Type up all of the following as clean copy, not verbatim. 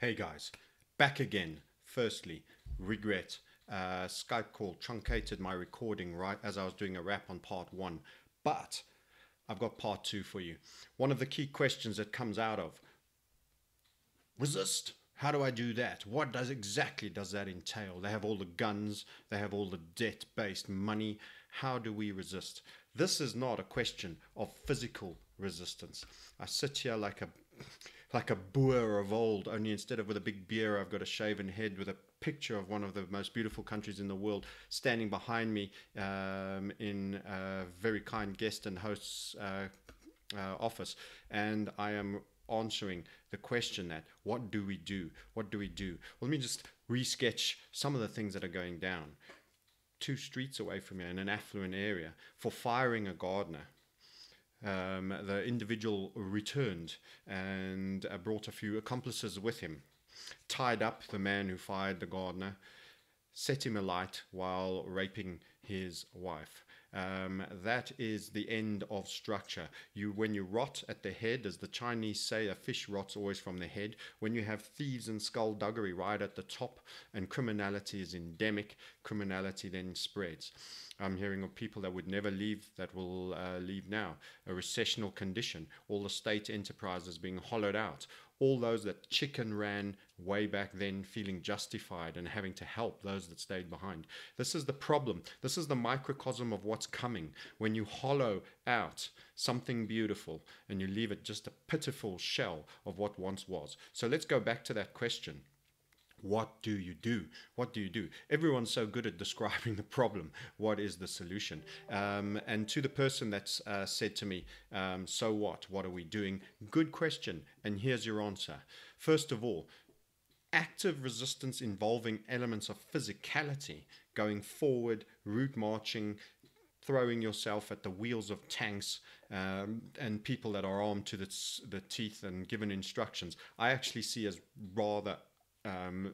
Hey guys, back again. Firstly, regret. Skype call truncated my recording right as I was doing a wrap on part one. But I've got part two for you. One of the key questions that comes out of resist. How do I do that? What exactly does that entail? They have all the guns, they have all the debt-based money. How do we resist? This is not a question of physical resistance. I sit here like a Boer of old, only instead of with a big beer, I've got a shaven head with a picture of one of the most beautiful countries in the world standing behind me in a very kind guest and host's office. And I am answering the question that what do we do? What do we do? Well, let me just resketch some of the things that are going down. 2 streets away from here in an affluent area for firing a gardener. The individual returned and brought a few accomplices with him, tied up the man who fired the gardener, set him alight while raping his wife. That is the end of structure. When you rot at the head, as the Chinese say, a fish rots always from the head. When you have thieves and skullduggery right at the top and criminality is endemic, criminality then spreads. I'm hearing of people that would never leave that will leave now. A recessional condition, all the state enterprises being hollowed out, all those that chicken ran way back then feeling justified and having to help those that stayed behind. This is the problem. This is the microcosm of what's coming when you hollow out something beautiful and you leave it just a pitiful shell of what once was. So let's go back to that question. What do you do? What do you do? Everyone's so good at describing the problem. What is the solution? And to the person that's said to me, so what? What are we doing? Good question. And here's your answer. First of all, active resistance involving elements of physicality, going forward, route marching, throwing yourself at the wheels of tanks and people that are armed to the teeth and given instructions, I actually see as rather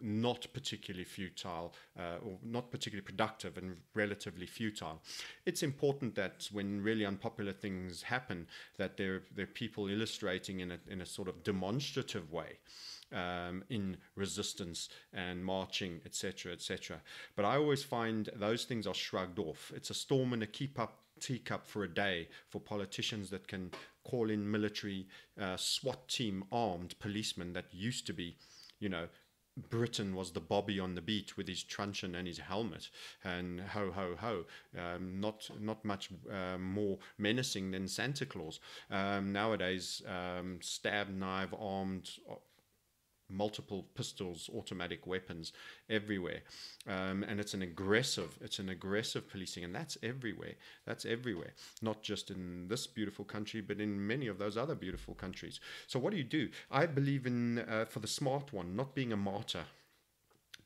not particularly futile or not particularly productive and relatively futile. It's important that when really unpopular things happen, that there are people illustrating in a sort of demonstrative way in resistance and marching, etc., etc. But I always find those things are shrugged off. It's a storm in a teacup for a day for politicians that can call in military SWAT team armed policemen that used to be, Britain was the Bobby on the beat with his truncheon and his helmet, and ho ho ho, not much more menacing than Santa Claus. Nowadays, stab knife armed, multiple pistols, automatic weapons everywhere, and it's an aggressive policing, and that's everywhere. Not just in this beautiful country, but in many of those other beautiful countries. So what do? I believe in, for the smart one, not being a martyr.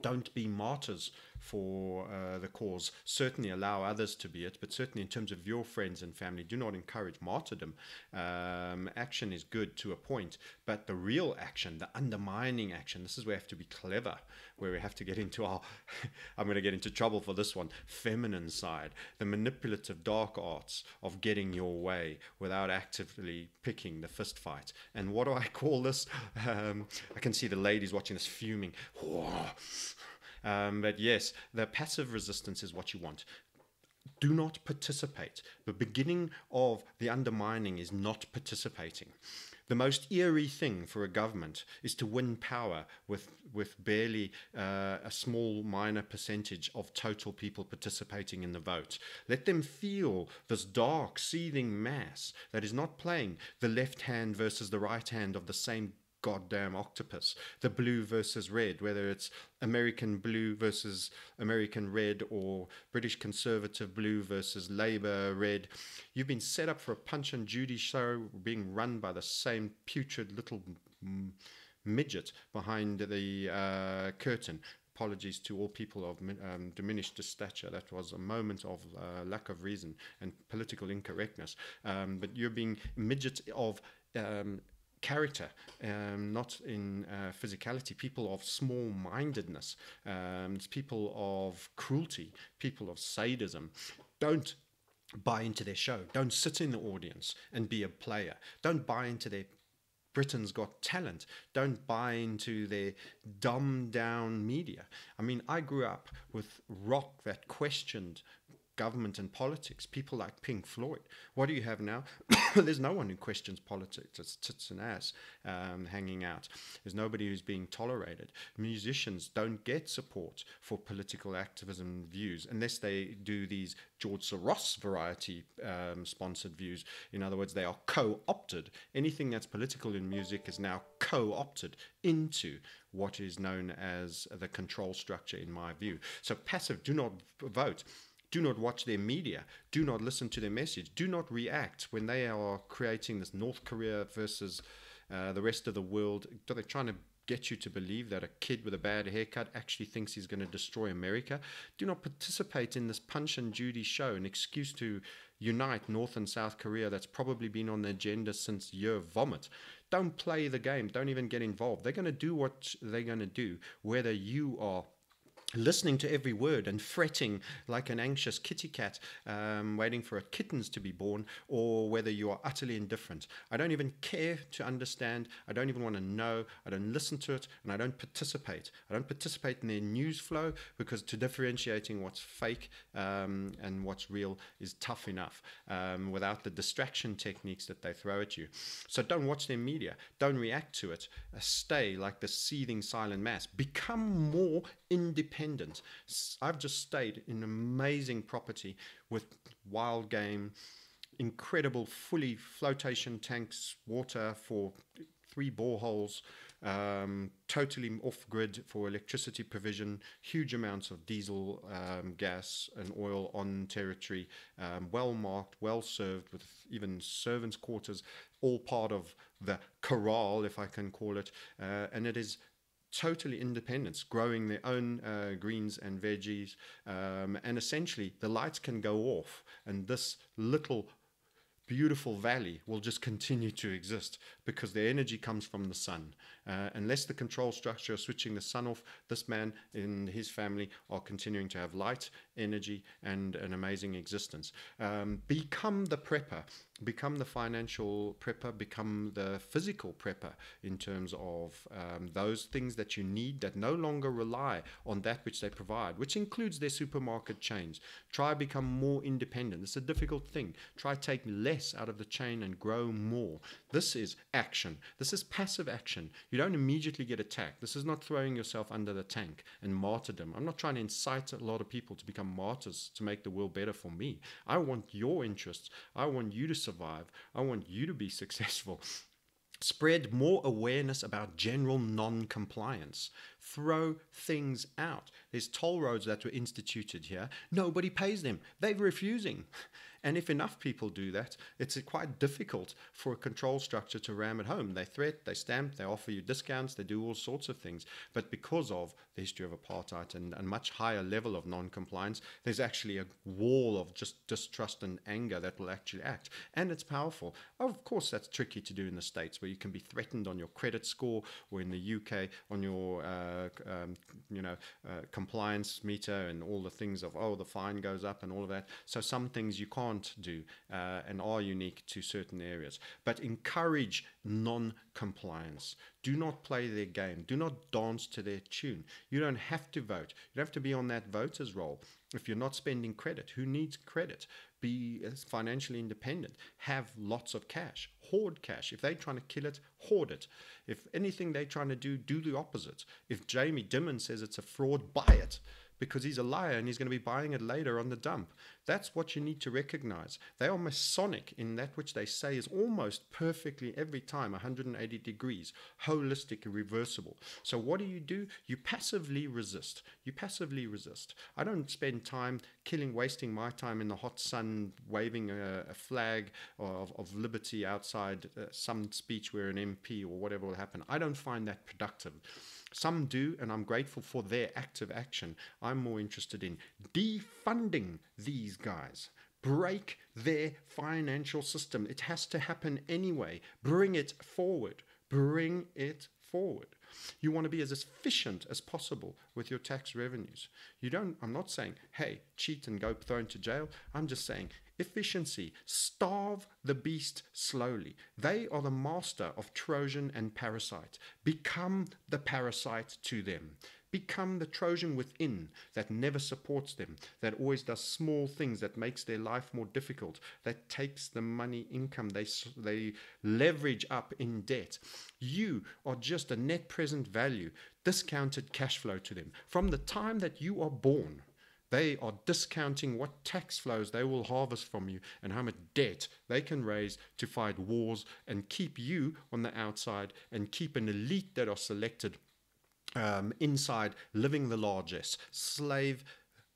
Don't be martyrs for the cause. Certainly allow others to be it, but certainly in terms of your friends and family, do not encourage martyrdom. Action is good to a point, but the real action, the undermining action, this is where we have to be clever, where we have to get into our, I'm going to get into trouble for this one, feminine side, the manipulative dark arts of getting your way without actively picking the fist fight. And what do I call this? I can see the ladies watching this fuming. But yes, the passive resistance is what you want. Do not participate. The beginning of the undermining is not participating. The most eerie thing for a government is to win power with barely a small minor percentage of total people participating in the vote. Let them feel this dark, seething mass that is not playing the left hand versus the right hand of the same goddamn octopus, the blue versus red, whether it's American blue versus American red or British conservative blue versus Labour red. You've been set up for a Punch and Judy show being run by the same putrid little midget behind the curtain. Apologies to all people of diminished stature. That was a moment of lack of reason and political incorrectness. But you're being midget of character, not in physicality, people of small-mindedness, people of cruelty, people of sadism. Don't buy into their show. Don't sit in the audience and be a player. Don't buy into their Britain's Got Talent. Don't buy into their dumbed down media. I mean, I grew up with rock that questioned government and politics, people like Pink Floyd. What do you have now? There's no one who questions politics. It's tits and ass hanging out. There's nobody who's being tolerated. Musicians don't get support for political activism views unless they do these George Soros variety sponsored views. In other words, they are co-opted. Anything that's political in music is now co-opted into what is known as the control structure, in my view. So passive, do not vote. Do not watch their media. Do not listen to their message. Do not react when they are creating this North Korea versus the rest of the world. They're trying to get you to believe that a kid with a bad haircut actually thinks he's going to destroy America. Do not participate in this Punch and Judy show, an excuse to unite North and South Korea that's probably been on the agenda since year vomit. Don't play the game. Don't even get involved. They're going to do what they're going to do, whether you are listening to every word and fretting like an anxious kitty cat waiting for a kittens to be born, or whether you are utterly indifferent. I don't even care to understand. I don't even want to know. I don't listen to it, and I don't participate. I don't participate in their news flow, because to differentiating what's fake and what's real is tough enough without the distraction techniques that they throw at you. So don't watch their media. Don't react to it. Stay like the seething silent mass. Become more independent. I've just stayed in amazing property with wild game, incredible fully flotation tanks, water for 3 boreholes, totally off-grid for electricity provision, huge amounts of diesel, gas and oil on territory, well marked, well served, with even servants' quarters, all part of the corral, if I can call it, and it is totally independence, growing their own greens and veggies, and essentially the lights can go off and this little beautiful valley will just continue to exist because the energy comes from the sun. Unless the control structure is switching the sun off, this man and his family are continuing to have light, energy, and an amazing existence. Become the prepper, become the financial prepper, become the physical prepper in terms of those things that you need that no longer rely on that which they provide, which includes their supermarket chains. Try become more independent. It's a difficult thing. Try take less out of the chain and grow more. This is action. This is passive action. You don't immediately get attacked. This is not throwing yourself under the tank and martyrdom. I'm not trying to incite a lot of people to become martyrs to make the world better for me. I want your interests. I want you to survive. I want you to be successful. Spread more awareness about general non-compliance. Throw things out. There's toll roads that were instituted here. Nobody pays them. They're refusing. And if enough people do that, it's quite difficult for a control structure to ram it home. They threat, they stamp, they offer you discounts, they do all sorts of things. But because of the history of apartheid and a much higher level of non-compliance, there's actually a wall of just distrust and anger that will actually act. And it's powerful. Of course, that's tricky to do in the States, where you can be threatened on your credit score, or in the UK on your compliance meter and all the things of, oh, the fine goes up and all of that. So some things you can't do and are unique to certain areas. But encourage non-compliance. Do not play their game. Do not dance to their tune. You don't have to vote. You don't have to be on that voter's roll. If you're not spending credit, who needs credit? Be financially independent. Have lots of cash. Hoard cash. If they're trying to kill it, hoard it. If anything they're trying to do, do the opposite. If Jamie Dimon says it's a fraud, buy it, because he's a liar and he's going to be buying it later on the dump. That's what you need to recognize. They are Masonic in that which they say is almost perfectly every time 180 degrees, holistic, reversible. So what do? You passively resist. You passively resist. I don't spend time wasting my time in the hot sun waving a flag of liberty outside some speech where an MP or whatever will happen. I don't find that productive. Some do, and I'm grateful for their active action. I'm more interested in defunding these guys. Break their financial system. It has to happen anyway. Bring it forward. Bring it forward. You want to be as efficient as possible with your tax revenues. I'm not saying, hey, cheat and go thrown to jail. I'm just saying efficiency. Starve the beast slowly. They are the master of Trojan and parasite. Become the parasite to them. Become the Trojan within that never supports them, that always does small things, that makes their life more difficult, that takes the money income they leverage up in debt. You are just a net present value, discounted cash flow to them. From the time that you are born, they are discounting what tax flows they will harvest from you and how much debt they can raise to fight wars and keep you on the outside and keep an elite that are selected inside, living the largesse, slave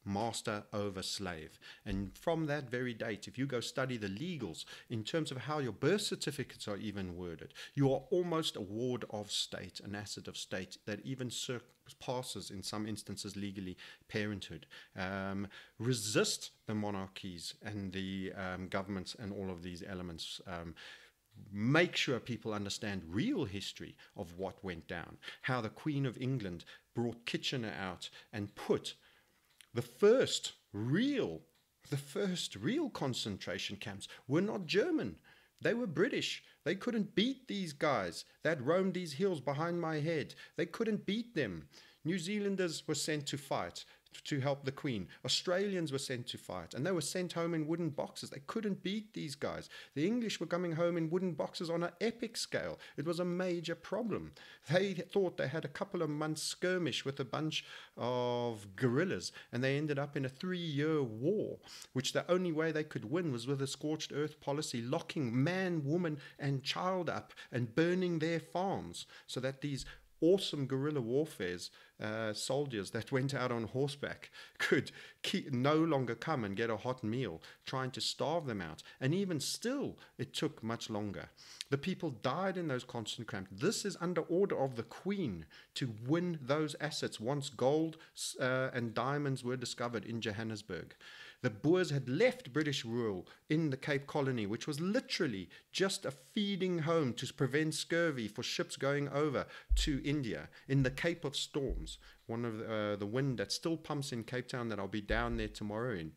master over slave. And from that very date, if you go study the legals in terms of how your birth certificates are even worded, you are almost a ward of state, an asset of state that even surpasses in some instances legally parenthood. Resist the monarchies and the governments and all of these elements. Make sure people understand real history of what went down, how the Queen of England brought Kitchener out and put the first real concentration camps were not German. They were British. They couldn't beat these guys that roamed these hills behind my head. They couldn't beat them. New Zealanders were sent to fight to help the Queen. Australians were sent to fight, and they were sent home in wooden boxes. They couldn't beat these guys. The English were coming home in wooden boxes on an epic scale. It was a major problem. They thought they had a couple of months skirmish with a bunch of guerrillas, and they ended up in a 3-year war, which the only way they could win was with a scorched earth policy, locking man, woman, and child up and burning their farms, so that these awesome guerrilla warfares, soldiers that went out on horseback could no longer come and get a hot meal, trying to starve them out. And even still, it took much longer. The people died in those constant camps. This is under order of the Queen to win those assets once gold and diamonds were discovered in Johannesburg. The Boers had left British rule in the Cape Colony, which was literally just a feeding home to prevent scurvy for ships going over to India in the Cape of Storms, one of the wind that still pumps in Cape Town that I'll be down there tomorrow in.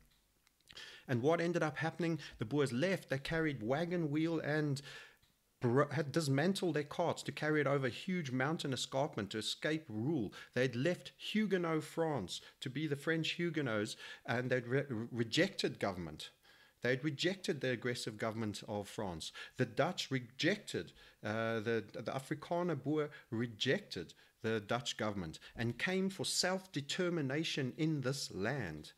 And what ended up happening, the Boers left, they carried wagon wheel and had dismantled their carts to carry it over a huge mountain escarpment to escape rule. They'd left Huguenot France to be the French Huguenots, and they'd rejected government. They'd rejected the aggressive government of France. The Dutch rejected, the Afrikaner Boer rejected the Dutch government and came for self-determination in this land.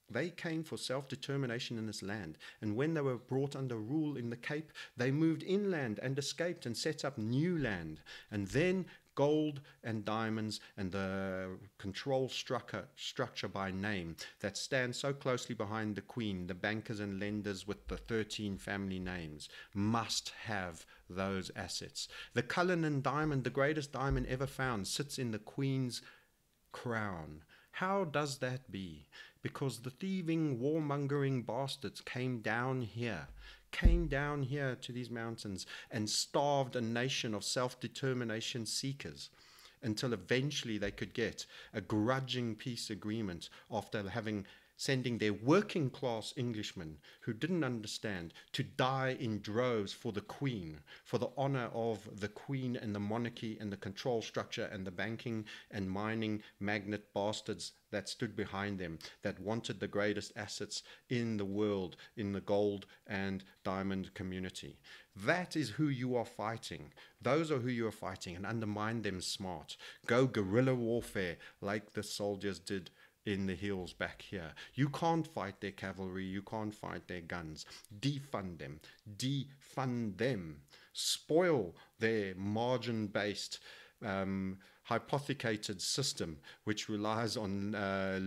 They came for self-determination in this land. And when they were brought under rule in the Cape, they moved inland and escaped and set up new land. And then gold and diamonds and the control structure by name that stands so closely behind the Queen, the bankers and lenders with the 13 family names, must have those assets. The Cullinan diamond, the greatest diamond ever found, sits in the Queen's crown. How does that be? Because the thieving, warmongering bastards came down here to these mountains and starved a nation of self-determination seekers until eventually they could get a grudging peace agreement after sending their working class Englishmen who didn't understand to die in droves for the Queen, for the honor of the Queen and the monarchy and the control structure and the banking and mining magnate bastards that stood behind them, that wanted the greatest assets in the world, in the gold and diamond community. That is who you are fighting. Those are who you are fighting, and undermine them smart. Go guerrilla warfare like the soldiers did in the hills back here. You can't fight their cavalry, you can't fight their guns. Defund them, spoil their margin-based hypothecated system which relies on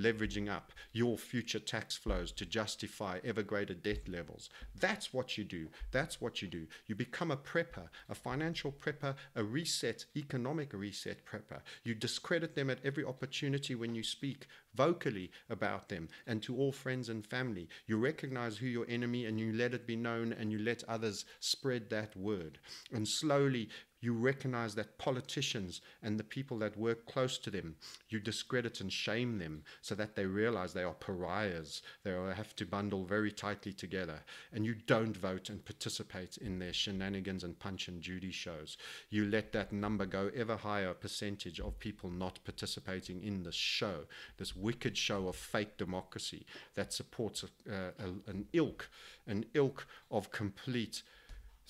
leveraging up your future tax flows to justify ever greater debt levels. That's what you do. That's what you do. You become a prepper, a financial prepper, a reset, economic reset prepper. You discredit them at every opportunity when you speak vocally about them, and to all friends and family. You recognize who your enemy and you let it be known, and you let others spread that word. And slowly You recognize that politicians and the people that work close to them, you discredit and shame them so that they realize they are pariahs. They have to bundle very tightly together. And you don't vote and participate in their shenanigans and Punch and Judy shows. You let that number go ever higher percentage of people not participating in this show, this wicked show of fake democracy that supports an ilk of complete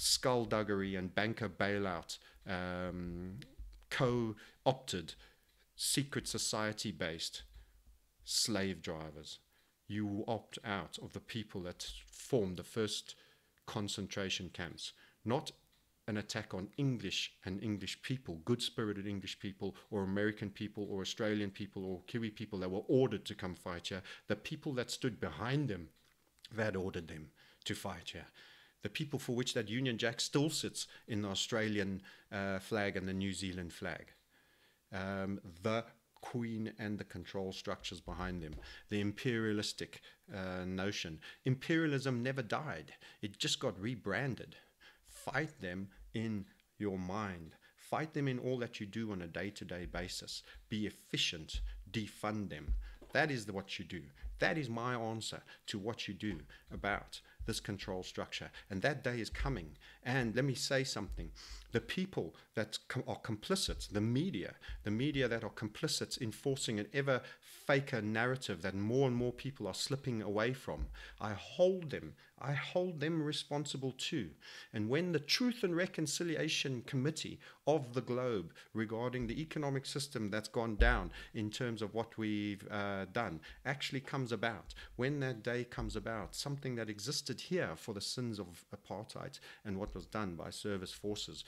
skullduggery and banker bailout, co-opted, secret society-based slave drivers. You opt out of the people that formed the first concentration camps. Not an attack on English and English people, good-spirited English people, or American people, or Australian people, or Kiwi people that were ordered to come fight here. The people that stood behind them, that ordered them to fight here. The people for which that Union Jack still sits in the Australian flag and the New Zealand flag. The Queen and the control structures behind them. The imperialistic notion. Imperialism never died. It just got rebranded. Fight them in your mind. Fight them in all that you do on a day-to-day basis. Be efficient. Defund them. That is what you do. That is my answer to what you do about this control structure. And that day is coming. And let me say something. The people that are complicit, the media that are complicit in forcing an ever faker narrative that more and more people are slipping away from, I hold them responsible too. And when the Truth and Reconciliation Committee of the globe regarding the economic system that's gone down in terms of what we've done actually comes about, when that day comes about, something that existed here for the sins of apartheid and what was done by service forces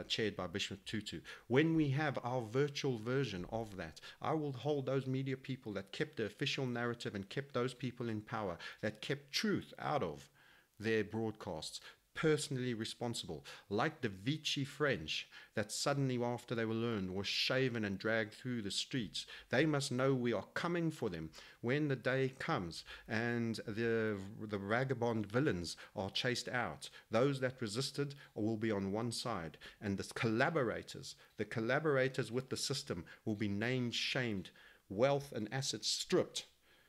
chaired by Bishop Tutu, when we have our virtual version of that, I will hold those media people that kept the official narrative and kept those people in power, that kept truth out of their broadcasts, personally responsible, like the Vichy French that suddenly after they were learned were shaven and dragged through the streets. They must know we are coming for them when the day comes and the vagabond villains are chased out. Those that resisted will be on one side, and the collaborators with the system will be named, shamed, wealth and assets stripped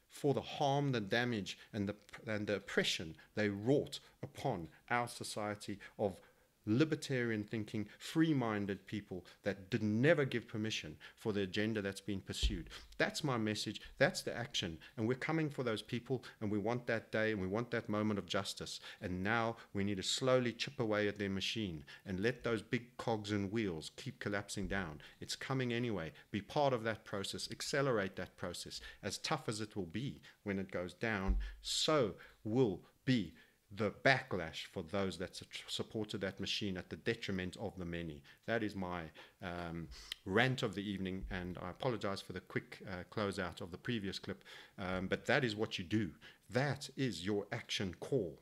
for the harm, the damage, and the oppression they wrought upon our society of libertarian thinking, free-minded people that did never give permission for the agenda that's been pursued. That's my message. That's the action. And we're coming for those people, and we want that day, and we want that moment of justice. And now we need to slowly chip away at their machine and let those big cogs and wheels keep collapsing down. It's coming anyway. Be part of that process. Accelerate that process. As tough as it will be when it goes down, so will be the backlash for those that supported that machine at the detriment of the many. That is my rant of the evening, and I apologize for the quick closeout of the previous clip, but that is what you do. That is your action call.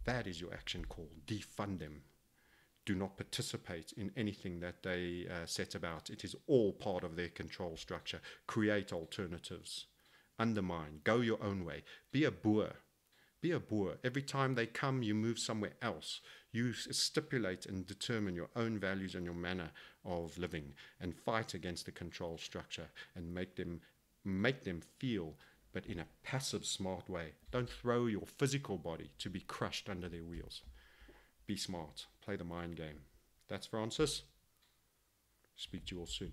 That is your action call. Defund them. Do not participate in anything that they set about. It is all part of their control structure. Create alternatives. Undermine. Go your own way. Be a boer. Be a boer. Every time they come, you move somewhere else. You stipulate and determine your own values and your manner of living, and fight against the control structure and make them feel, but in a passive, smart way. Don't throw your physical body to be crushed under their wheels. Be smart. Play the mind game. That's Francis. Speak to you all soon.